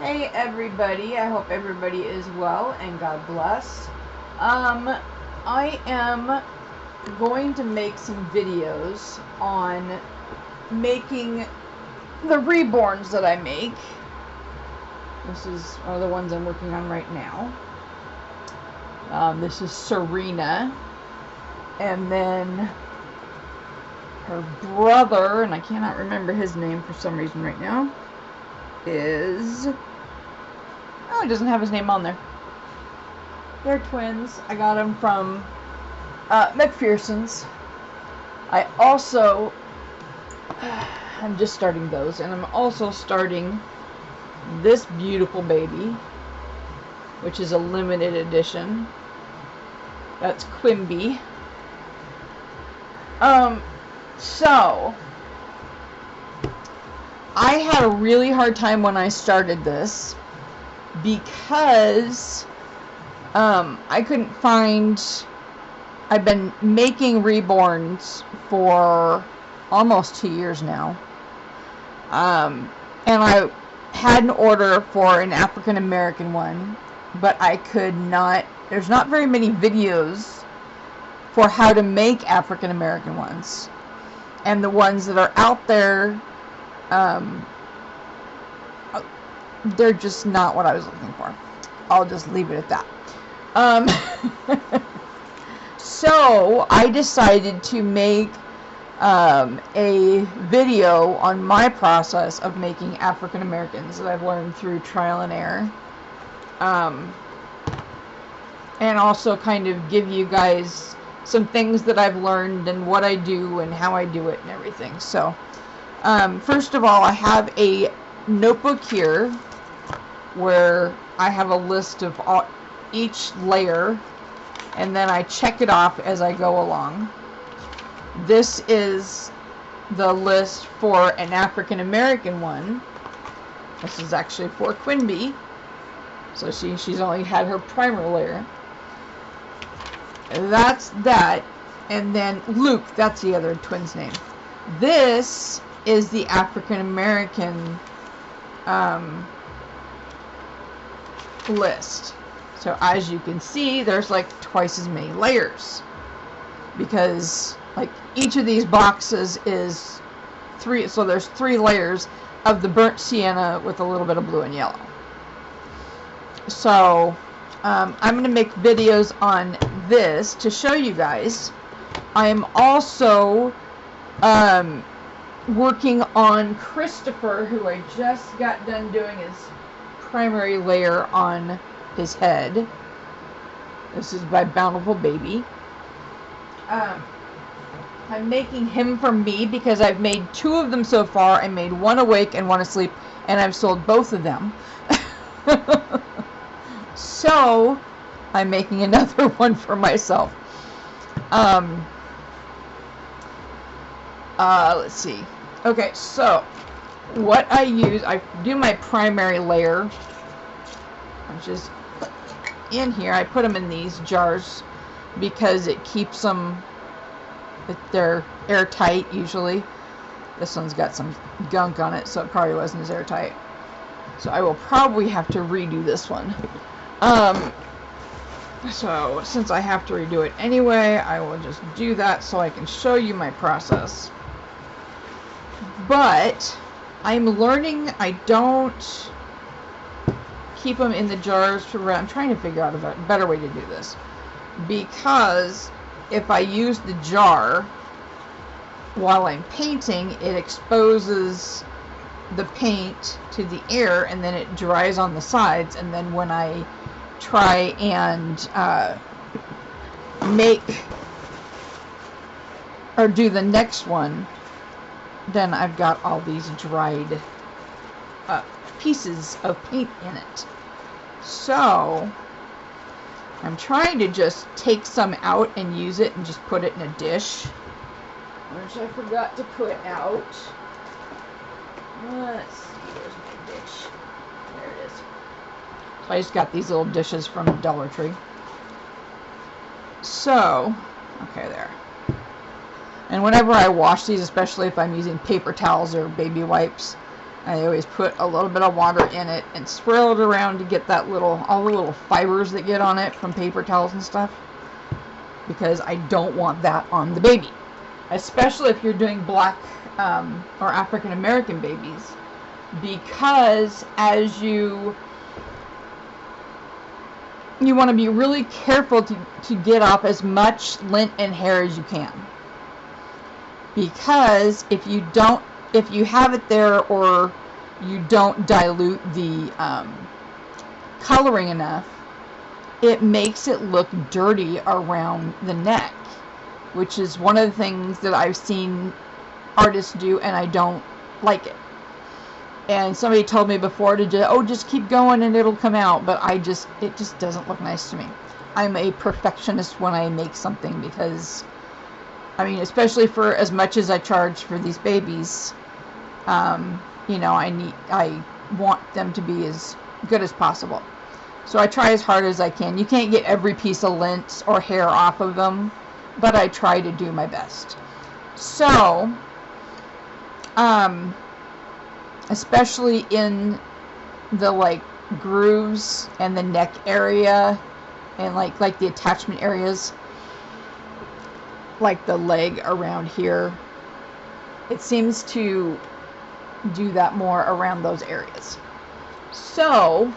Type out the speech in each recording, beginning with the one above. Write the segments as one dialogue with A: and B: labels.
A: Hey everybody, I hope everybody is well and God bless. I am going to make some videos on making the reborns that I make. This is one of the ones I'm working on right now. This is Serena, and then her brother, and I cannot remember his name for some reason right now, is... Oh, it doesn't have his name on there. They're twins. I got them from McPherson's. I also... I'm just starting those, and I'm also starting this beautiful baby, which is a limited edition. That's Quimby. So... I had a really hard time when I started this because I couldn't find... I've been making reborns for almost 2 years now. And I had an order for an African American one, but I could not... There's not very many videos for how to make African American ones. And the ones that are out there, they're just not what I was looking for. I'll just leave it at that. So I decided to make a video on my process of making African Americans that I've learned through trial and error, and also kind of give you guys some things that I've learned and what I do and how I do it and everything. So first of all, I have a notebook here where I have a list of each layer, and then I check it off as I go along. This is the list for an African American one. This is actually for Quimby, so she's only had her primer layer. That's that. And then Luke, that's the other twin's name. This is the African American list. So as you can see, there's like twice as many layers, because like each of these boxes is 3, so there's 3 layers of the burnt sienna with a little bit of blue and yellow. So I'm going to make videos on this to show you guys. I'm also working on Christopher, who I just got done doing his primary layer on his head. This is by Bountiful Baby. I'm making him for me because I've made 2 of them so far. I made one awake and one asleep, and I've sold both of them. So I'm making another one for myself. Let's see. Okay, so what I use, I do my primary layer, which is in here. I put them in these jars because it keeps them, they're airtight usually. This one's got some gunk on it, so it probably wasn't as airtight. So I will probably have to redo this one. So since I have to redo it anyway, I will just do that so I can show you my process. But I'm learning I don't keep them in the jars for... I'm trying to figure out a better way to do this, because if I use the jar while I'm painting, it exposes the paint to the air, and then it dries on the sides, and then when I try and make or do the next one, then I've got all these dried pieces of paint in it. So I'm trying to just take some out and use it and just put it in a dish, which I forgot to put out. Let's see, where's my dish? There it is. So I just got these little dishes from Dollar Tree. So, okay, there. And whenever I wash these, especially if I'm using paper towels or baby wipes, I always put a little bit of water in it and swirl it around to get that all the little fibers that get on it from paper towels and stuff, because I don't want that on the baby, especially if you're doing black or African American babies, because as you want to be really careful to get off as much lint and hair as you can, because if you have it there or you don't dilute the coloring enough, it makes it look dirty around the neck, which is one of the things that I've seen artists do, and I don't like it. And somebody told me before to just keep going and it'll come out, but it just doesn't look nice to me. I'm a perfectionist when I make something, because I mean, especially for as much as I charge for these babies, you know, I want them to be as good as possible. So I try as hard as I can. You can't get every piece of lint or hair off of them, but I try to do my best. So, especially in the like grooves and the neck area and like the attachment areas, like the leg around here, it seems to do that more around those areas. So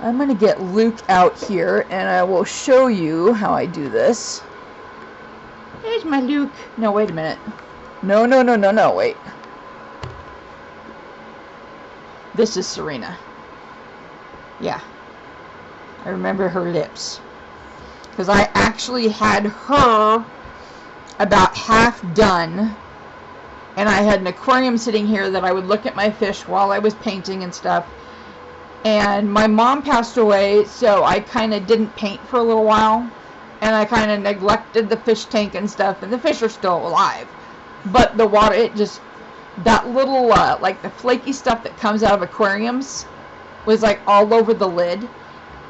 A: I'm going to get Luke out here and I will show you how I do this. Here's my Luke. No, wait a minute. No, wait. This is Serena. Yeah, I remember her lips, because I actually had her about half done, and I had an aquarium sitting here that I would look at my fish while I was painting and stuff. And my mom passed away, so I kind of didn't paint for a little while, and I kind of neglected the fish tank and stuff, and the fish are still alive, but the water, that little like the flaky stuff that comes out of aquariums was like all over the lid,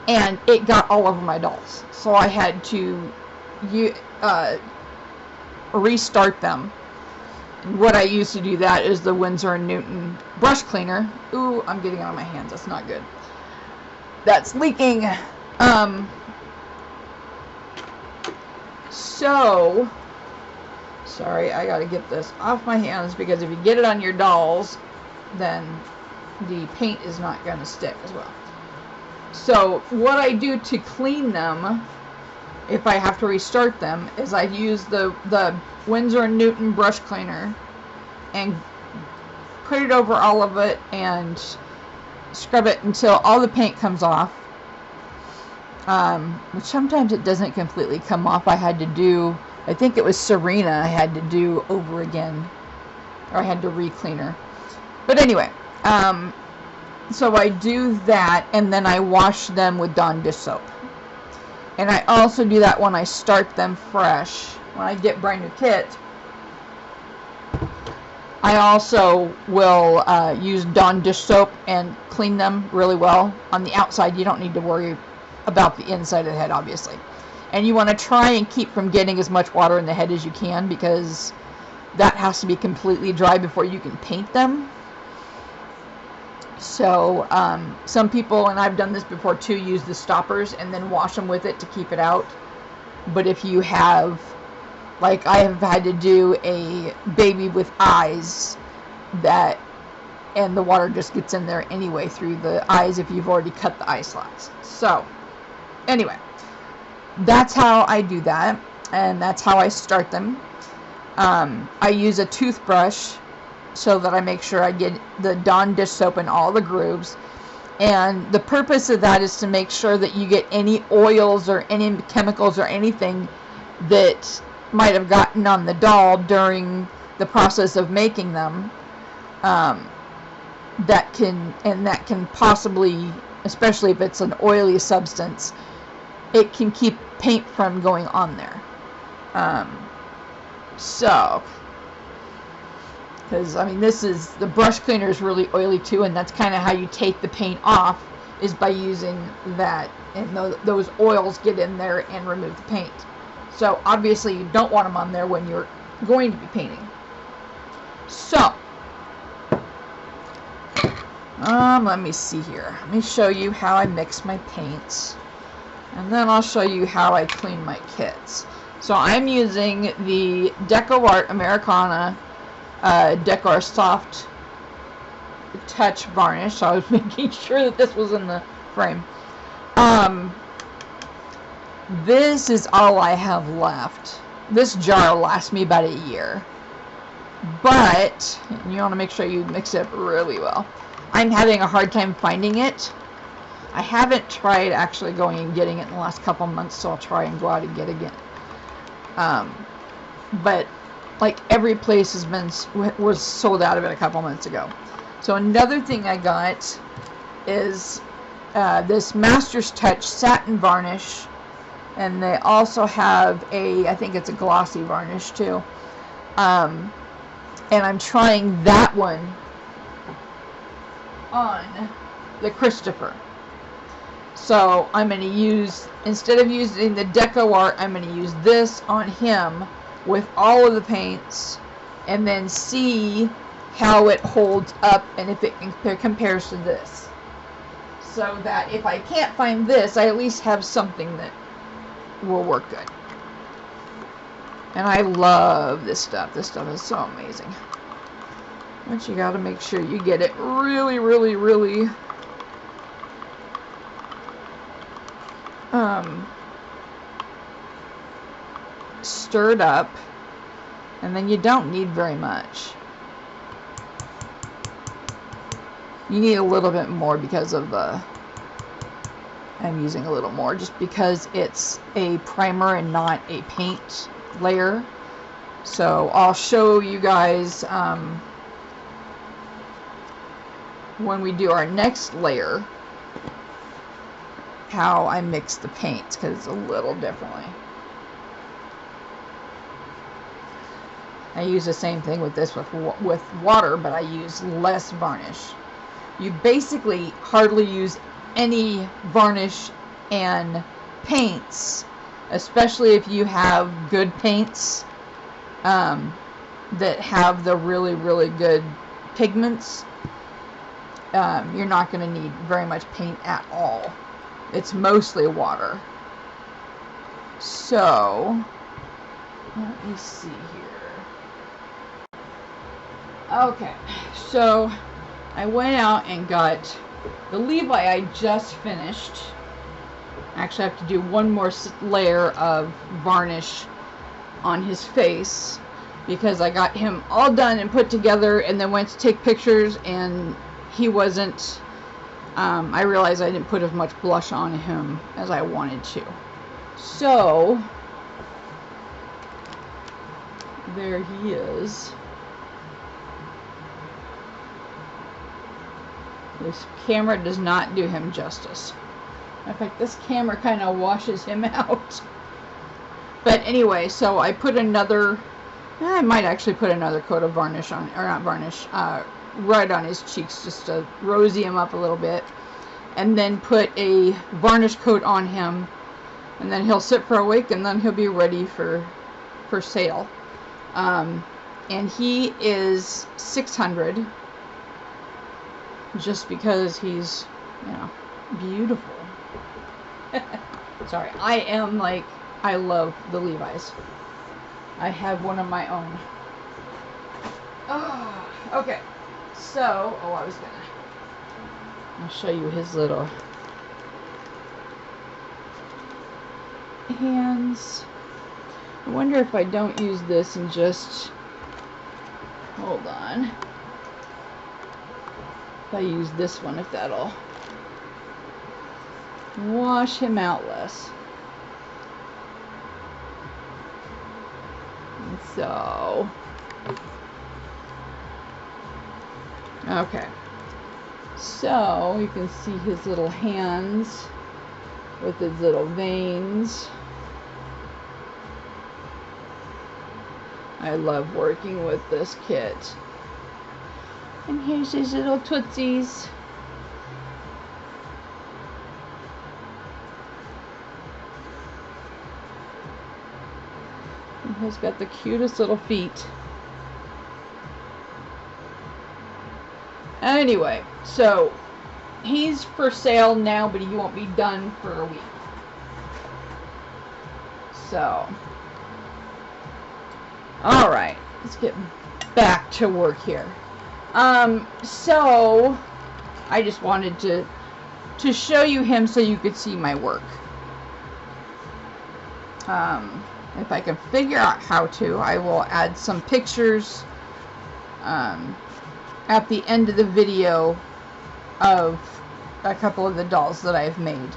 A: and it got all over my dolls, so I had to restart them. And what I use to do that is the Winsor & Newton brush cleaner. Ooh, I'm getting out of my hands. That's not good. That's leaking. So, sorry, I gotta get this off my hands, because if you get it on your dolls, then the paint is not gonna stick as well. So what I do to clean them, if I have to restart them, is I use the Winsor & Newton brush cleaner and put it over all of it and scrub it until all the paint comes off. Which sometimes it doesn't completely come off. I had to do, I think it was Serena I had to do over again, or I had to re-clean her. But anyway, so I do that, and then I wash them with Dawn dish soap. And I also do that when I start them fresh. When I get brand new kits, I also will use Dawn dish soap and clean them really well. On the outside, you don't need to worry about the inside of the head, obviously. And you want to try and keep from getting as much water in the head as you can, because that has to be completely dry before you can paint them. So some people, and I've done this before too, use the stoppers and then wash them with it to keep it out. But if you have, like I have had to do a baby with eyes, and the water just gets in there anyway through the eyes if you've already cut the eye slots. So anyway, that's how I do that, and that's how I start them. I use a toothbrush so that I make sure I get the Dawn dish soap in all the grooves. And the purpose of that is to make sure that you get any oils or any chemicals or anything that might have gotten on the doll during the process of making them. That can possibly, especially if it's an oily substance, it can keep paint from going on there. Because, I mean, the brush cleaner is really oily too, and that's kind of how you take the paint off, is by using that, and those oils get in there and remove the paint. So, obviously, you don't want them on there when you're going to be painting. So, Let me see here. Let me show you how I mix my paints. And then I'll show you how I clean my kits. So I'm using the DecoArt Americana DecoArt Soft Touch Varnish. So I was making sure that this was in the frame. This is all I have left. This jar will last me about a year. But you want to make sure you mix it really well. I'm having a hard time finding it. I haven't tried actually going and getting it in the last couple months, so I'll try and go out and get it again. But like every place was sold out of it a couple months ago. So another thing I got is this Master's Touch satin varnish, and they also have I think it's a glossy varnish too. And I'm trying that one on the Christopher. So I'm going to use, instead of using the DecoArt, I'm going to use this on him with all of the paints, and then see how it holds up and if it compares to this. So that if I can't find this, I at least have something that will work good. And I love this stuff. This stuff is so amazing. But you got to make sure you get it really, really, really stirred up, and then you don't need very much. You need a little bit more because of the, I'm using a little more just because it's a primer and not a paint layer. So I'll show you guys when we do our next layer how I mix the paints, because it's a little differently. I use the same thing with this with water, but I use less varnish. You basically hardly use any varnish and paints, especially if you have good paints that have the really, really good pigments. You're not going to need very much paint at all. It's mostly water. So, let me see here. Okay, so I went out and got the Levi I just finished. Actually, I have to do one more layer of varnish on his face because I got him all done and put together and then went to take pictures and he wasn't, I realized I didn't put as much blush on him as I wanted to. So, there he is. This camera does not do him justice. In fact, this camera kind of washes him out. But anyway, so I put another, I might actually put another coat of varnish on, or not varnish, right on his cheeks just to rosy him up a little bit. And then put a varnish coat on him. And then he'll sit for a week and then he'll be ready for sale. And he is $600. Just because he's, you know, beautiful. Sorry, I love the Levi's. I have one of my own. Oh, okay. So, I'll show you his little hands. I wonder if I don't use this and just, hold on. If I use this one, if that'll wash him out less. And so, okay. So, you can see his little hands with his little veins. I love working with this kit. And here's his little tootsies. And he's got the cutest little feet. Anyway, so he's for sale now, but he won't be done for a week. So, alright, let's get back to work here. So, I just wanted to show you him so you could see my work. If I can figure out how to, I will add some pictures at the end of the video of a couple of the dolls that I've made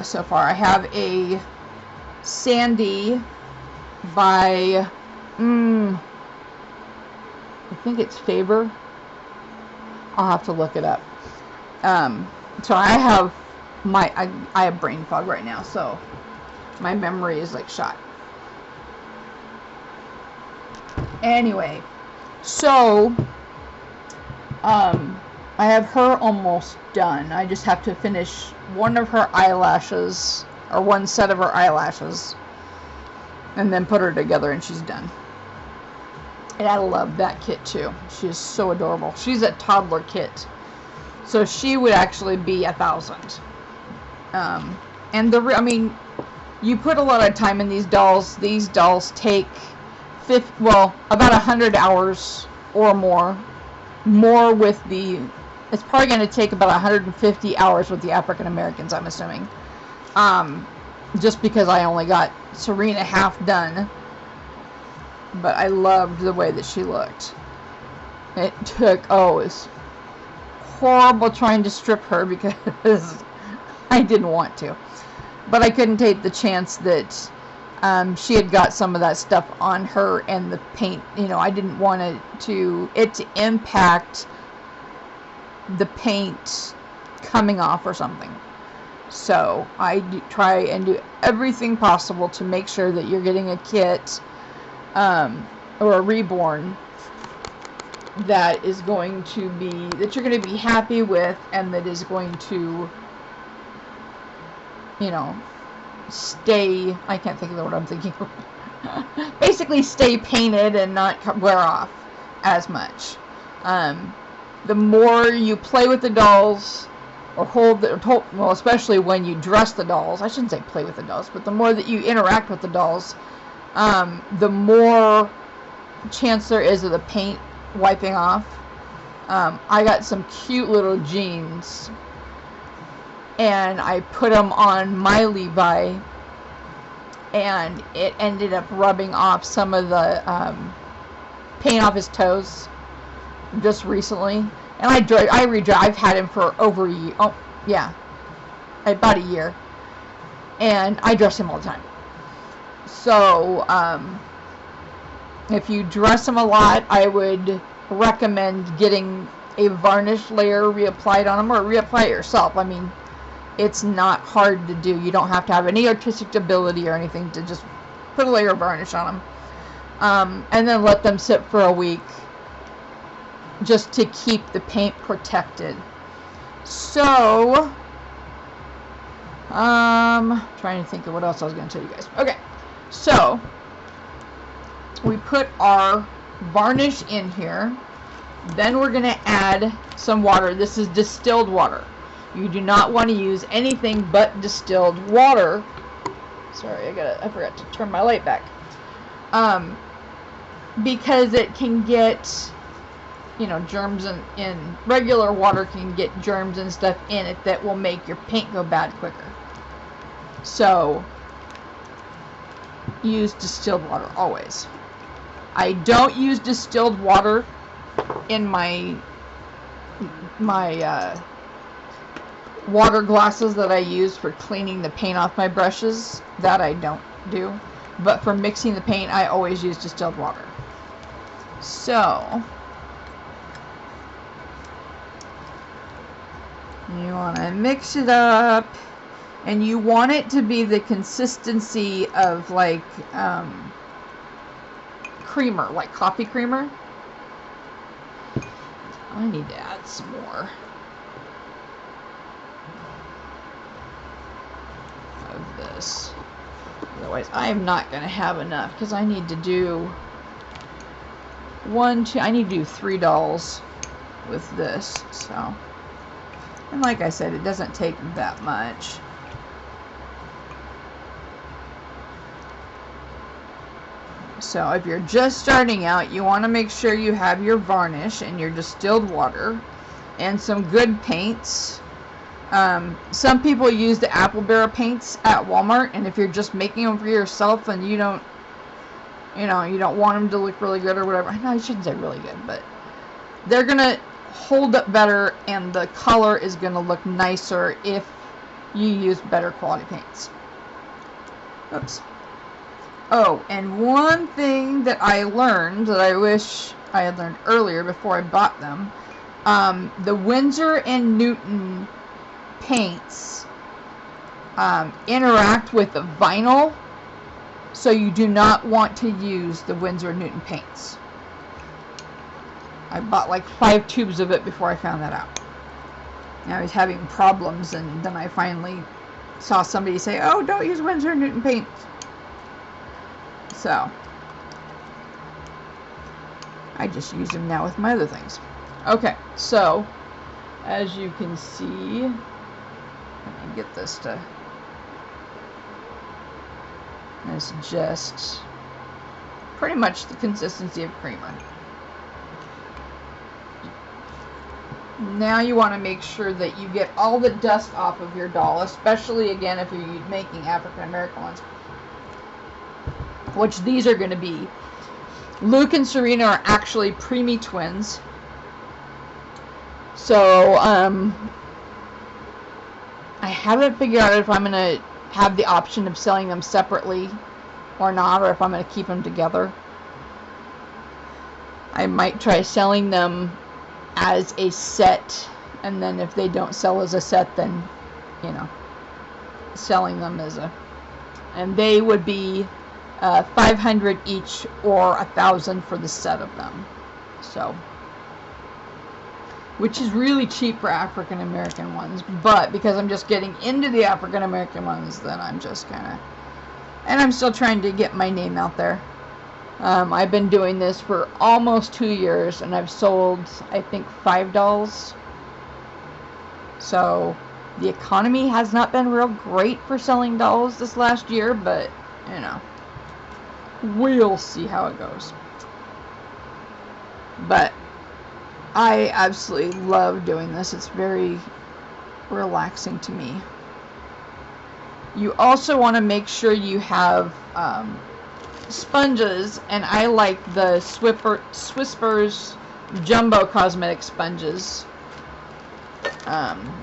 A: so far. I have a Sandy by I think it's Faber. I'll have to look it up. So I have I have brain fog right now, so my memory is like shot. Anyway, so I have her almost done. I just have to finish one of her eyelashes, or one set of her eyelashes, and then put her together and she's done. And I love that kit too. She is so adorable. She's a toddler kit, so she would actually be 1,000. And I mean, you put a lot of time in these dolls. These dolls take about 100 hours or more. More with the, it's probably going to take about 150 hours with the African Americans, I'm assuming. Just because I only got Serena half done. But I loved the way that she looked. It took, it's horrible trying to strip her because I didn't want to. But I couldn't take the chance that she had got some of that stuff on her and the paint. You know, I didn't want it to impact the paint coming off or something. So I try and do everything possible to make sure that you're getting a kit or a reborn that is going to be, that you're going to be happy with, and that is going to, you know, stay, I can't think of the word I'm thinking of. Basically stay painted and not wear off as much. The more you play with the dolls, or well, especially when you dress the dolls, I shouldn't say play with the dolls, but the more that you interact with the dolls, the more chance there is of the paint wiping off. I got some cute little jeans, and I put them on my Levi, and it ended up rubbing off some of the paint off his toes just recently. And I've had him for over a year. Oh, yeah, about a year, and I dress him all the time. So if you dress them a lot, I would recommend getting a varnish layer reapplied on them, or reapply it yourself. I mean, it's not hard to do. You don't have to have any artistic ability or anything to just put a layer of varnish on them. And then let them sit for a week just to keep the paint protected. So, trying to think of what else I was going to tell you guys. Okay, so we put our varnish in here. Then we're going to add some water. This is distilled water. You do not want to use anything but distilled water. Sorry, I forgot to turn my light back. Because it can get, you know, germs in regular water can get germs and stuff in it that will make your paint go bad quicker. So use distilled water always. I don't use distilled water in my water glasses that I use for cleaning the paint off my brushes. That I don't do. But for mixing the paint, I always use distilled water. So you want to mix it up, and you want it to be the consistency of like creamer, like coffee creamer. I need to add some more of this. Otherwise, I am not going to have enough, because I need to do I need to do 3 dolls. with this. So, and like I said, it doesn't take that much. So if you're just starting out, you want to make sure you have your varnish and your distilled water and some good paints. Some people use the apple barrel paints at Walmart, and if you're just making them for yourself and you don't want them to look really good or whatever. No, I shouldn't say really good, but they're gonna hold up better and the color is gonna look nicer if you use better quality paints. Oops. Oh, and one thing that I learned that I wish I had learned earlier before I bought them, the Winsor and Newton paints interact with the vinyl, so you do not want to use the Winsor and Newton paints. I bought like 5 tubes of it before I found that out. And I was having problems, and then I finally saw somebody say, oh, don't use Winsor and Newton paints. So I just use them now with my other things. Okay, so as you can see, let me get this to, it's just pretty much the consistency of creamer. Now you want to make sure that you get all the dust off of your doll, especially again if you're making African American ones, which these are going to be. Luke and Serena are actually preemie twins. So, I haven't figured out if I'm going to have the option of selling them separately or not, or if I'm going to keep them together. I might try selling them as a set, and then if they don't sell as a set, then, you know, selling them as a, and they would be $500 each or $1,000 for the set of them. So, which is really cheap for African American ones, but because I'm just getting into the African American ones, then I'm just kind of, and I'm still trying to get my name out there. I've been doing this for almost 2 years, and I've sold, I think, 5 dolls. So the economy has not been real great for selling dolls this last year, but, you know, we'll see how it goes. But I absolutely love doing this. It's very relaxing to me. You also want to make sure you have sponges, and I like the Swisspers Jumbo Cosmetic Sponges.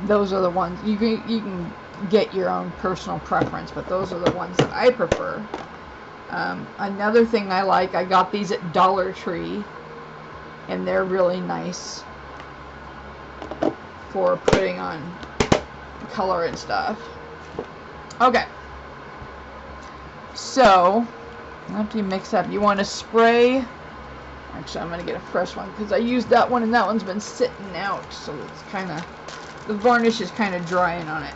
A: Those are the ones, you can get your own personal preference, but those are the ones that I prefer. Another thing I like, I got these at Dollar Tree, and they're really nice for putting on color and stuff. Okay, so after you mix up, you want to spray. Actually, I'm going to get a fresh one because I used that one and that one's been sitting out, so it's kind of, the varnish is kind of drying on it.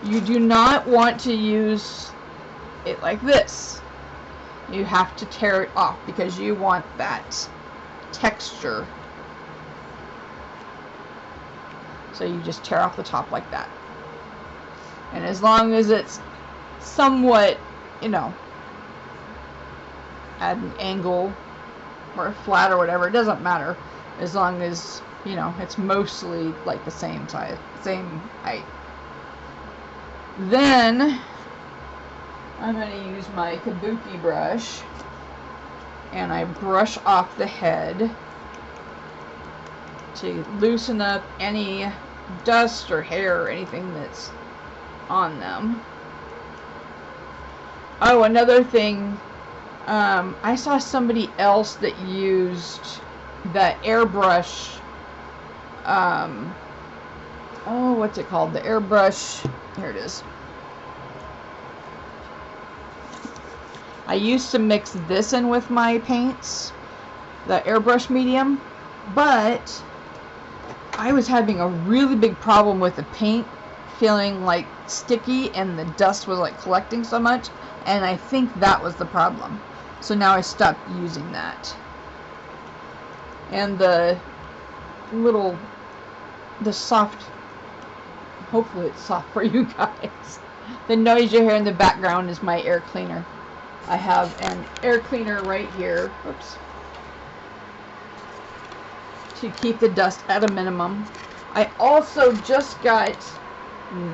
A: You do not want to use it like this. You have to tear it off because you want that texture. So you just tear off the top like that. And as long as it's somewhat, you know, at an angle or flat or whatever, it doesn't matter, as long as, you know, it's mostly like the same size, same height. Then I'm going to use my kabuki brush, and I brush off the head to loosen up any dust or hair or anything that's on them. Oh, another thing, I saw somebody else that used the airbrush, oh, what's it called? The airbrush, here it is. I used to mix this in with my paints, the airbrush medium, but I was having a really big problem with the paint feeling like sticky and the dust was like collecting so much, and I think that was the problem. So now I stopped using that. And the soft, hopefully it's soft for you guys. The noise you hear in the background is my air cleaner. I have an air cleaner right here, oops, to keep the dust at a minimum. I also just got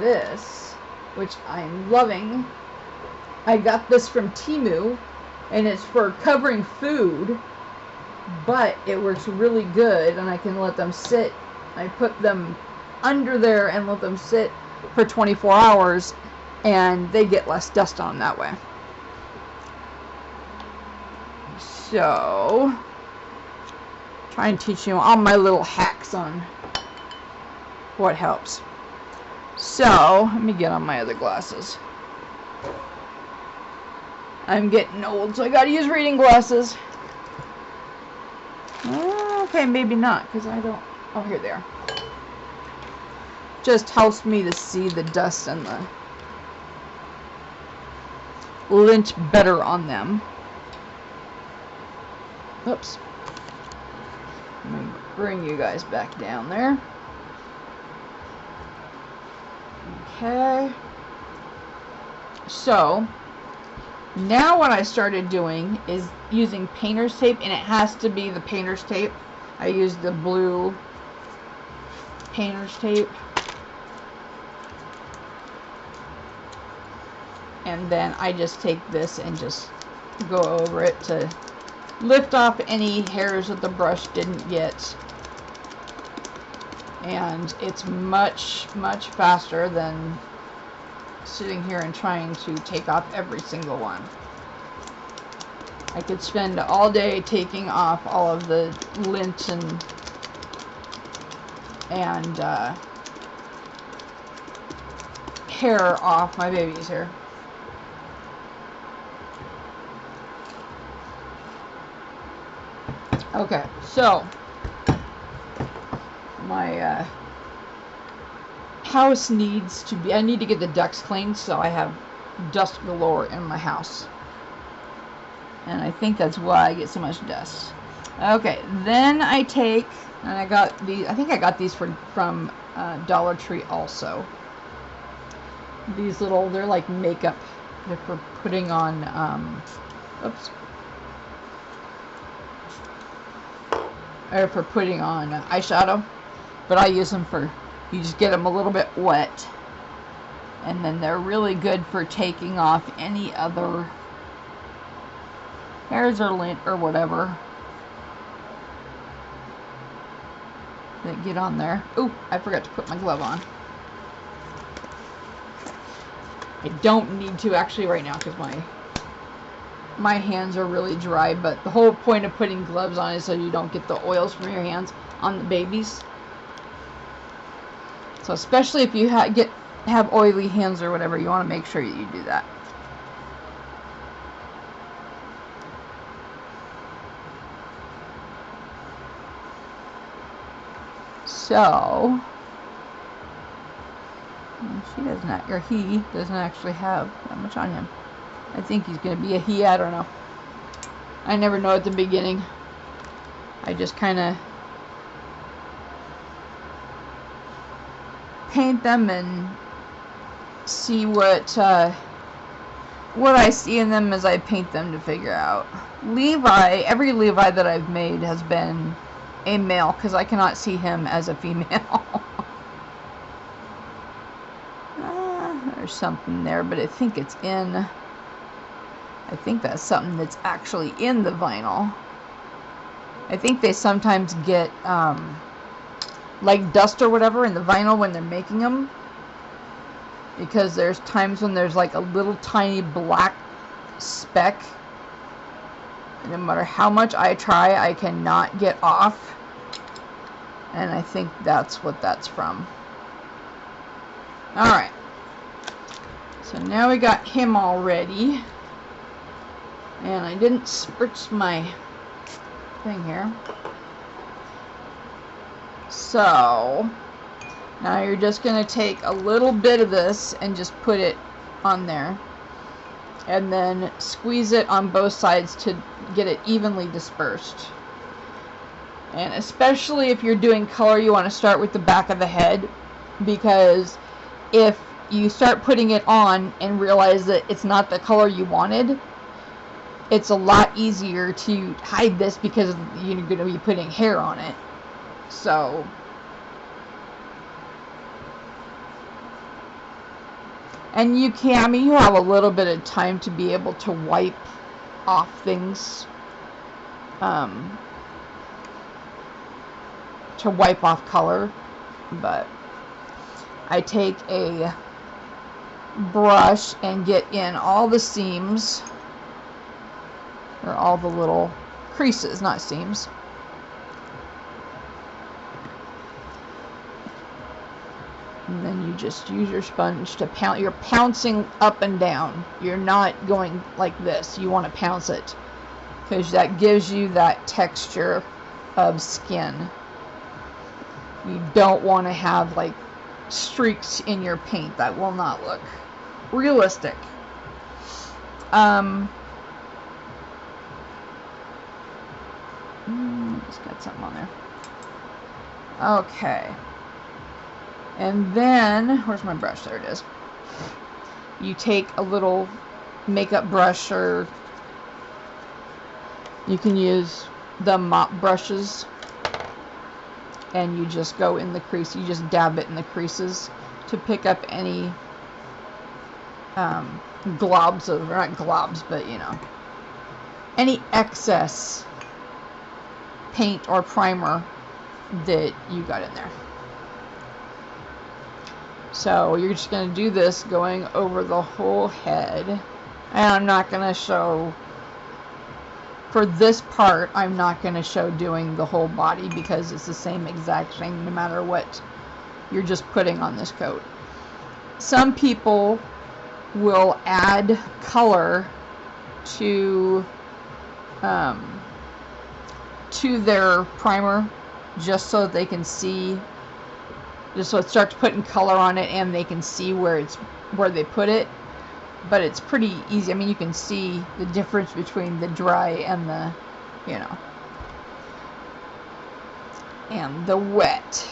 A: this, which I'm loving. I got this from Temu, and it's for covering food, but it works really good, and I can let them sit. I put them under there and let them sit for 24 hours, and they get less dust on that way. So, try and teach you all my little hacks on what helps. So, let me get on my other glasses. I'm getting old, so I gotta use reading glasses. Okay, maybe not, because I don't... Oh, here they are. Just helps me to see the dust and the lint better on them. Oops. Let me bring you guys back down there. Okay. So, now what I started doing is using painter's tape, and it has to be the painter's tape. I use the blue painter's tape. And then I just take this and just go over it to lift off any hairs that the brush didn't get. And it's much, much faster than sitting here and trying to take off every single one. I could spend all day taking off all of the lint and hair off my baby's hair. Okay, so my house needs to be, I need to get the ducts cleaned, so I have dust galore in my house. And I think that's why I get so much dust. Okay, then I take, and I got these, I think I got these from Dollar Tree also. These little, they're like makeup. They're for putting on, oops. Or for putting on eyeshadow. But I use them for, you just get them a little bit wet. And then they're really good for taking off any other hairs or lint or whatever that get on there. Ooh, I forgot to put my glove on. I don't need to actually right now because my hands are really dry, but the whole point of putting gloves on is so you don't get the oils from your hands on the babies. So especially if you have oily hands or whatever, you want to make sure you do that. So, she does not, or he doesn't actually have that much on him. I think he's going to be a he, I don't know. I never know at the beginning. I just kind of paint them and see what I see in them as I paint them to figure out. Levi, every Levi that I've made has been a male because I cannot see him as a female. There's something there, but I think it's in, I think that's something that's actually in the vinyl. I think they sometimes get like dust or whatever in the vinyl when they're making them, because there's times when there's like a little tiny black speck, and no matter how much I try, I cannot get off, and I think that's what that's from. Alright, so now we got him all ready, and I didn't spritz my thing here. So now you're just going to take a little bit of this and just put it on there, and then squeeze it on both sides to get it evenly dispersed. And especially if you're doing color, you want to start with the back of the head, because if you start putting it on and realize that it's not the color you wanted, it's a lot easier to hide this because you're going to be putting hair on it. So and you can, I mean, you have a little bit of time to be able to wipe off things, to wipe off color, but I take a brush and get in all the seams, or all the little creases, not seams. And then you just use your sponge to pound. You're pouncing up and down. You're not going like this. You want to pounce it, because that gives you that texture of skin. You don't want to have like streaks in your paint. That will not look realistic. Just got something on there. Okay. And then, where's my brush? There it is. You take a little makeup brush, or you can use the mop brushes, and you just go in the crease. You just dab it in the creases to pick up any globs of, or not globs, but you know, any excess paint or primer that you got in there. So you're just going to do this going over the whole head. And I'm not going to show, for this part, I'm not going to show doing the whole body, because it's the same exact thing no matter what you're just putting on this coat. Some people will add color to their primer, just so they can see, just so it starts putting color on it and they can see where they put it. But it's pretty easy. I mean, you can see the difference between the dry and the, you know, and the wet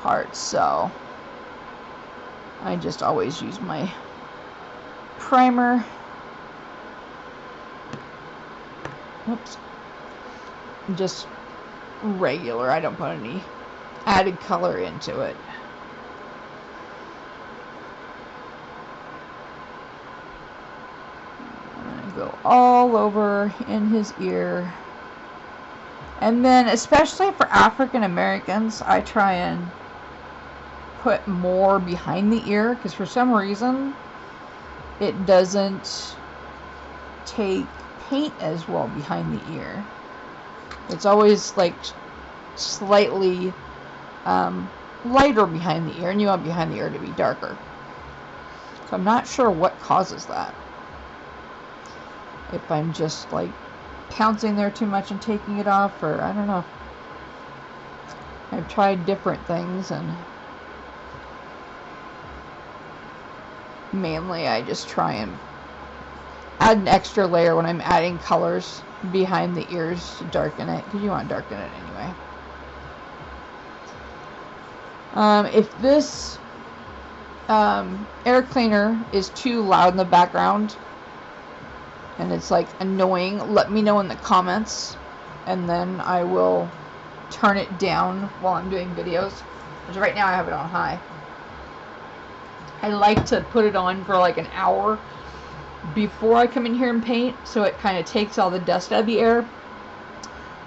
A: part. So I just always use my primer. Oops. Just regular. I don't put any added color into it. I'm gonna go all over in his ear. And then, especially for African Americans, I try and put more behind the ear, because for some reason it doesn't take paint as well behind the ear. It's always like slightly lighter behind the ear, and you want behind the ear to be darker. So I'm not sure what causes that. If I'm just like pouncing there too much and taking it off, or I don't know. I've tried different things, and mainly I just try and add an extra layer when I'm adding colors behind the ears to darken it, because you want to darken it anyway. If this air cleaner is too loud in the background and it's like annoying, let me know in the comments, and then I will turn it down while I'm doing videos, because right now I have it on high. I like to put it on for like an hour before I come in here and paint, so it kind of takes all the dust out of the air.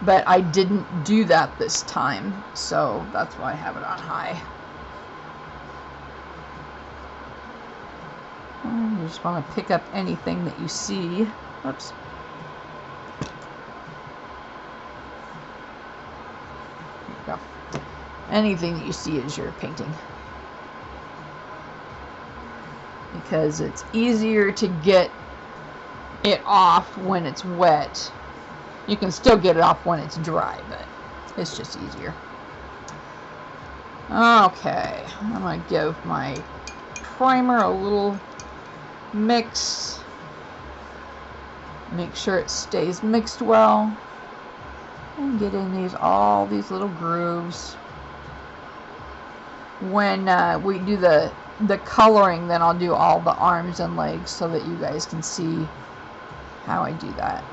A: But I didn't do that this time, so that's why I have it on high. You just want to pick up anything that you see. Oops. There you go. Anything that you see as you're painting, because it's easier to get it off when it's wet. You can still get it off when it's dry, but it's just easier. Okay, I'm going to give my primer a little mix. Make sure it stays mixed well. And get in all these little grooves. When we do the coloring, then I'll do all the arms and legs so that you guys can see how I do that.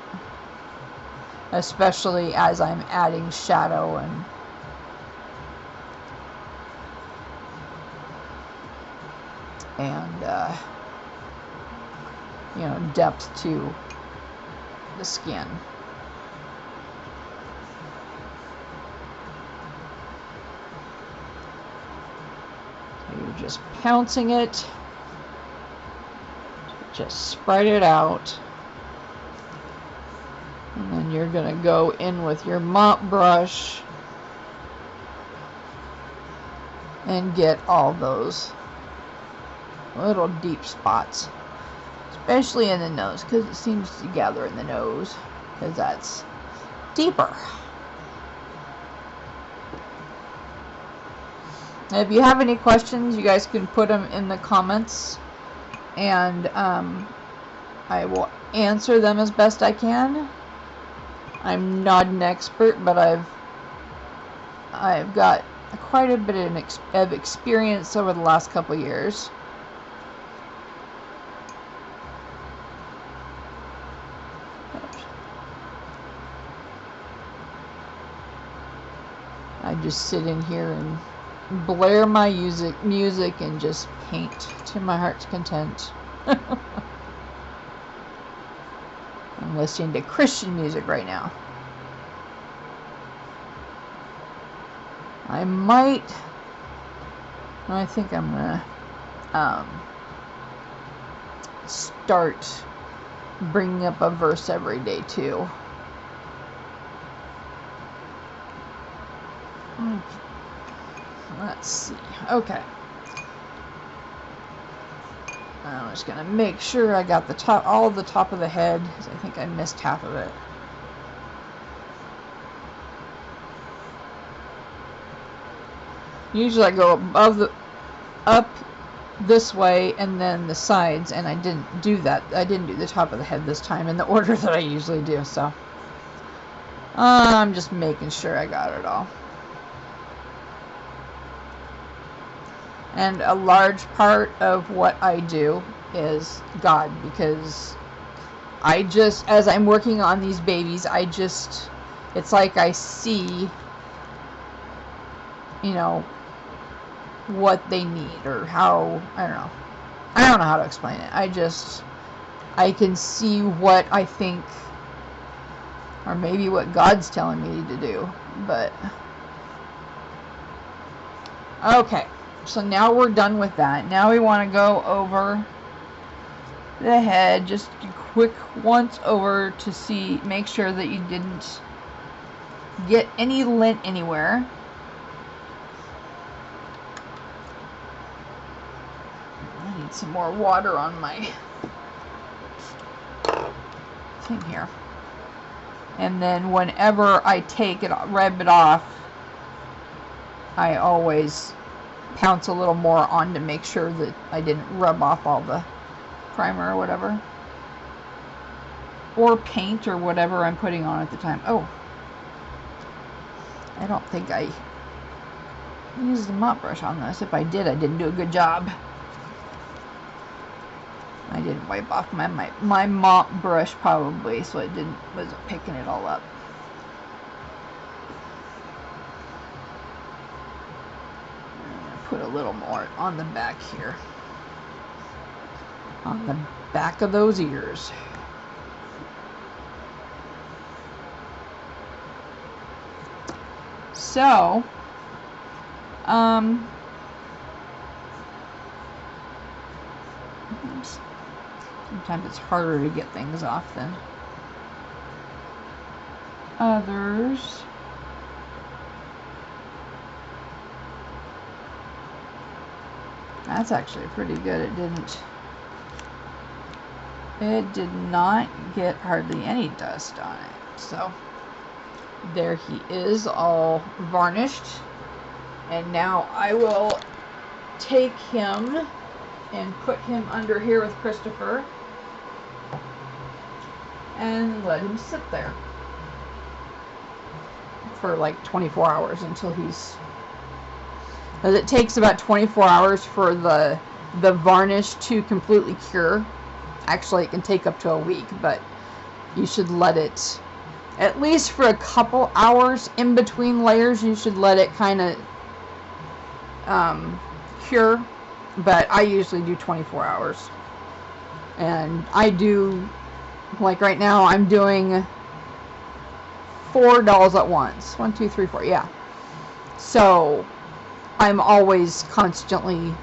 A: Especially as I'm adding shadow and you know, depth to the skin. So you're just pouncing it, just spread it out, and then you're gonna go in with your mop brush and get all those little deep spots, especially in the nose, because it seems to gather in the nose, because that's deeper. If you have any questions, you guys can put them in the comments, and I will answer them as best I can. I'm not an expert, but I've got quite a bit of experience over the last couple years. I just sit in here and blare my music and just paint to my heart's content. I'm listening to Christian music right now. I think I'm gonna start bringing up a verse every day too. Let's see. Okay. I'm just gonna make sure I got all of the top of the head, because I think I missed half of it. Usually I go up this way and then the sides, and I didn't do that. I didn't do the top of the head this time in the order that I usually do, so I'm just making sure I got it all. And a large part of what I do is God, because as I'm working on these babies, it's like I see, you know, what they need, or how, I don't know how to explain it. I can see what I think, or maybe what God's telling me to do. But okay, so now we're done with that. Now we want to go over the head, just a quick once over to make sure that you didn't get any lint anywhere. I need some more water on my thing here. And then whenever I rub it off, I always pounce a little more on to make sure that I didn't rub off all the primer or whatever, or paint, or whatever I'm putting on at the time. Oh, I don't think I used the mop brush on this. If I did, I didn't do a good job. I didn't wipe off my mop brush probably, so it wasn't picking it all up. I'm gonna put a little more on the back here, on the back of those ears. So, sometimes it's harder to get things off than others. That's actually pretty good. It did not get hardly any dust on it. So there he is, all varnished. And now I will take him and put him under here with Christopher and let him sit there. for like 24 hours until he's, because it takes about 24 hours for the varnish to completely cure. Actually, it can take up to a week, but you should let it, at least for a couple hours in between layers, you should let it kind of cure. But I usually do 24 hours. And I do, like right now, I'm doing 4 dolls at once. 1, 2, 3, 4, yeah. So I'm always constantly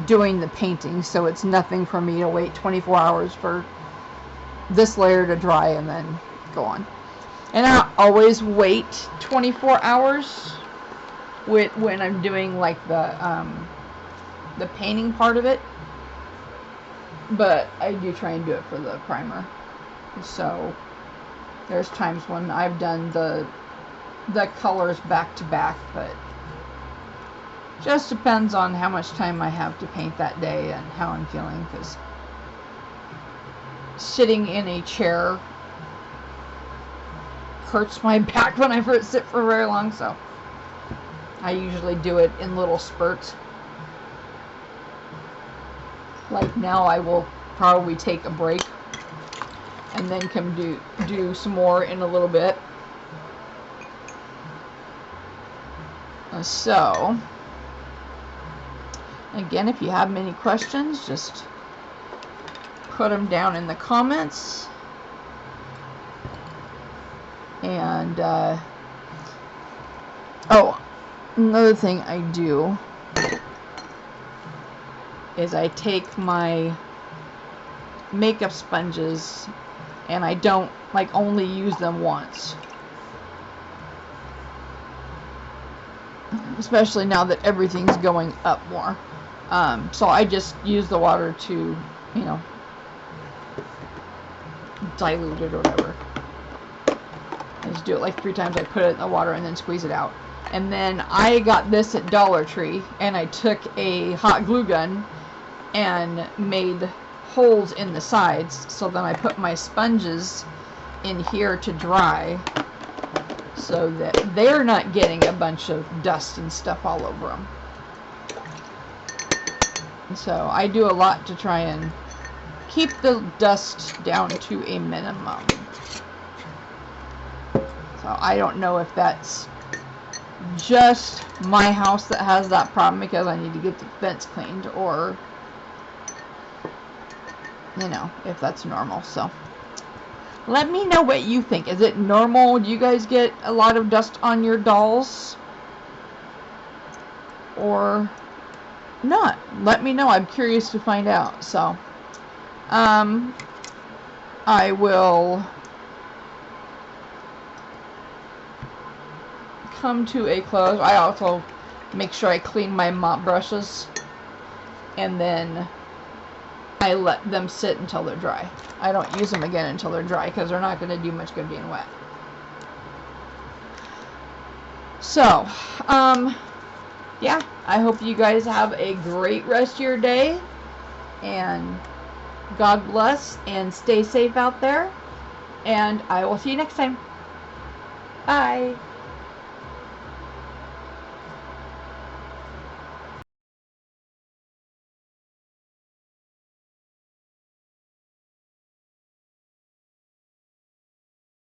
A: doing the painting, so it's nothing for me to wait 24 hours for this layer to dry and then go on. And I always wait 24 hours when I'm doing like the painting part of it, but I do try and do it for the primer. So there's times when I've done the colors back to back, but just depends on how much time I have to paint that day and how I'm feeling, because sitting in a chair hurts my back when I first sit for very long, so I usually do it in little spurts. Like now I will probably take a break and then come do some more in a little bit. So again, if you have any questions, just put them down in the comments. And oh, another thing I do is I take my makeup sponges and I don't like only use them once. Especially now that everything's going up more. So I just use the water to, you know, dilute it or whatever. I just do it like 3 times. I put it in the water and then squeeze it out. And then I got this at Dollar Tree, and I took a hot glue gun and made holes in the sides. So then I put my sponges in here to dry, so that they're not getting a bunch of dust and stuff all over them. So I do a lot to try and keep the dust down to a minimum. So I don't know if that's just my house that has that problem because I need to get the fence cleaned, or, you know, if that's normal. So let me know what you think. Is it normal? Do you guys get a lot of dust on your dolls? Or not? Let me know. I'm curious to find out. So I will come to a close. I also make sure I clean my mop brushes, and then I let them sit until they're dry. I don't use them again until they're dry because they're not going to do much good being wet. So, yeah, I hope you guys have a great rest of your day, and God bless, and stay safe out there, and I will see you next time. Bye.